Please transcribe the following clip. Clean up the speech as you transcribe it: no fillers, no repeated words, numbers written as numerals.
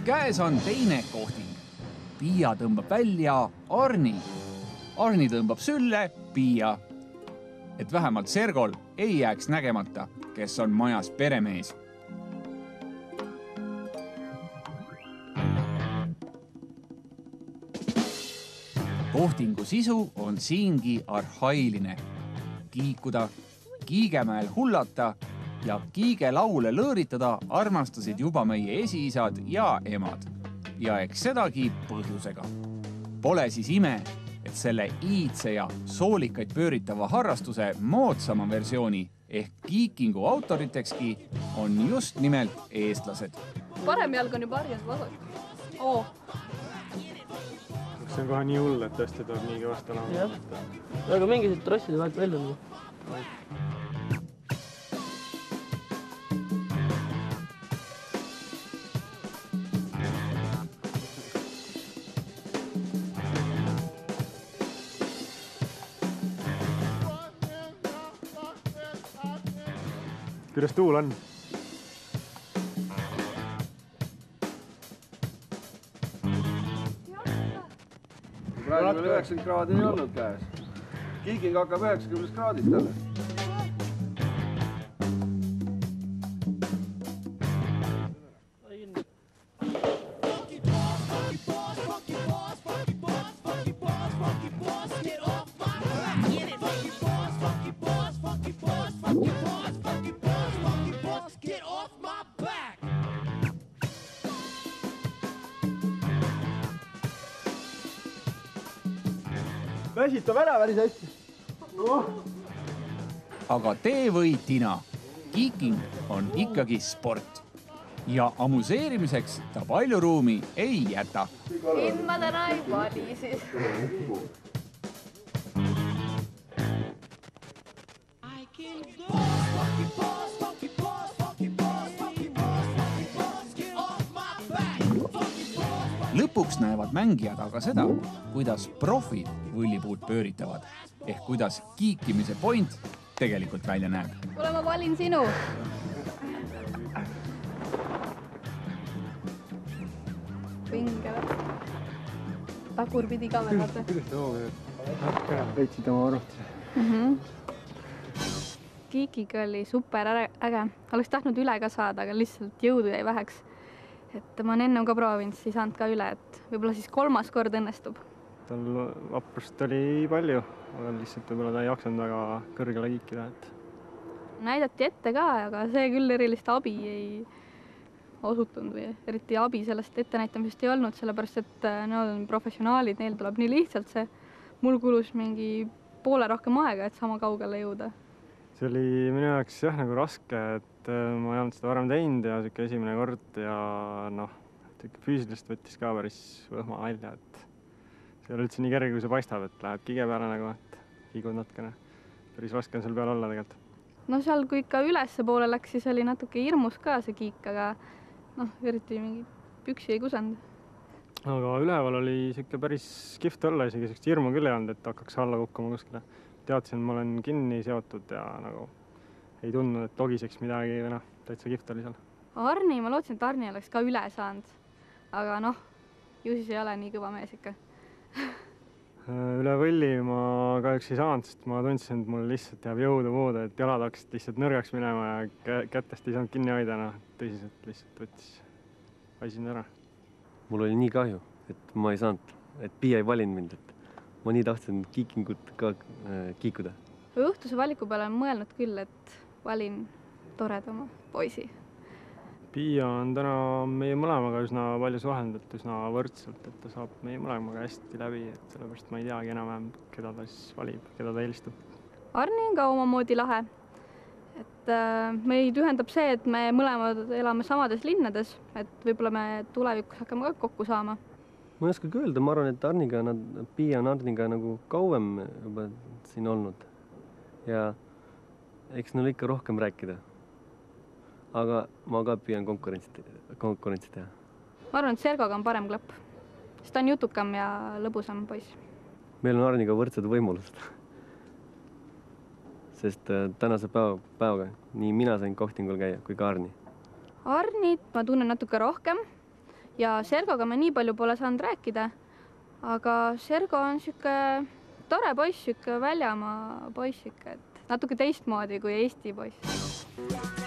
Käes on teine kohting. Piia tõmbab välja Arni. Arni tõmbab sülle Piia. Et vähemalt Sergol ei jääks nägemata, kes on majas peremees. Kohtingu sisu on siingi arhailine. Kiikuda, Kiigemäel hullata ja kiigelaule lõõritada armastasid juba meie esiisad ja emad. Ja eks sedagi põhjusega. Pole siis ime, et selle iidse ja soolikaid pööritava harrastuse moodsama versiooni ehk kiikingu autoritekski on just nimelt eestlased. Parem jalg on juba harjas vasak. Oo. See on kohe nii hull, et tõesti tuleb nii kõvasti olema. Jah. Aga mingisugused trosside vahelt välja on. Kuidas tuul on? Praegu veel 90 kraadi ei olnud käes. Kiiking hakkab 90 kraadist jälle. Väsitab ära päris hästi. Aga tee või tina. Kiiking on ikkagi sport. Ja amuseerimiseks ta palju ruumi ei jäta. Ma täna ei vali siis. Lõpuks näevad mängijad aga seda, kuidas profid võllipuud pööritavad, ehk kuidas kiikimise point tegelikult välja näeb. Kuule, ma valin sinu. Pinge. Tagurpidi kamerate. Kuidas ta hooga veitsid oma arvutuse? Kiikiga oli super äge. Oleks tahtnud üle ka saada, aga lihtsalt jõudu jäi väheks. Et ma olen ennem ka proovinud, siis saanud ka üle, et võib-olla siis 3. kord õnnestub. Tal vaprust oli palju, aga lihtsalt võib-olla ta ei jaksanud väga kõrgele kiikida. Näidati ette ka, aga see küll erilist abi ei osutunud või eriti abi sellest ettenäitamisest ei olnud, sellepärast et nad on professionaalid, neil tuleb nii lihtsalt see. Mul kulus mingi poole rohkem aega, et sama kaugele jõuda. See oli minu jaoks jah nagu raske, et ma ei olnud seda varem teinud ja siuke esimene kord ja füüsilist võttis ka päris võhma välja, et see ei ole üldse nii kerge, kui see paistab, et läheb kige peale nagu, et kiigud natkene. Päris raske on seal peal olla tegelikult. No seal, kui ikka ülesse poole läks, siis oli natuke hirmus ka see kiik, aga eriti mingi püksi ei kusanud. Aga üleval oli siuke päris kihvt olla, isegi siukest hirmu küll ei olnud, et hakkaks alla kukkuma kuskile. Teadsin, ma olen kinni seotud ja nagu ei tundnud, et togiseks midagi või täitsa kihvt oli seal. Arni, ma lootsin, et Arni oleks ka üle saanud, aga ju siis ei ole nii kõva mees ikka. Üle võlli ma kahjuks ei saanud, sest ma tundsin, et mul lihtsalt jääb jõudu puudu, et jalad hakkasid lihtsalt nõrgaks minema ja kätest ei saanud kinni hoida, tõsiselt lihtsalt võtsin ära. Mul oli nii kahju, et ma ei saanud, et Piia ei valinud mind, et ma nii tahtsin kiikingut ka kiikuda. Õhtuse valiku peale olen mõelnud küll, et valin toredama poisi. Piia on täna meie mõlemaga üsna palju suhelnud, et üsna võrdselt, et ta saab meie mõlemaga hästi läbi, et sellepärast ma ei teagi enam-vähem, keda ta siis valib, keda ta eelistub. Arni on ka omamoodi lahe. Et meid ühendab see, et me mõlemad elame samades linnades, et võib-olla me tulevikus hakkame ka kokku saama. Ma ei oskagi öelda, ma arvan, et Piia on Arniga nagu kauem juba siin olnud ja eks neil ikka rohkem rääkida. Aga ma ka püüan konkurentsi teha. Ma arvan, et Sergoga on parem klapp, sest ta on jutukam ja lõbusam poiss. Meil on Arniga võrdsed võimalused, sest tänase päevaga nii mina sain kohtingul käia kui ka Arni. Arnit ma tunnen natuke rohkem ja Sergoga ma nii palju pole saanud rääkida, aga Sergo on sihuke tore poiss, sihuke väljamaa poiss, et natuke teistmoodi kui Eesti poiss.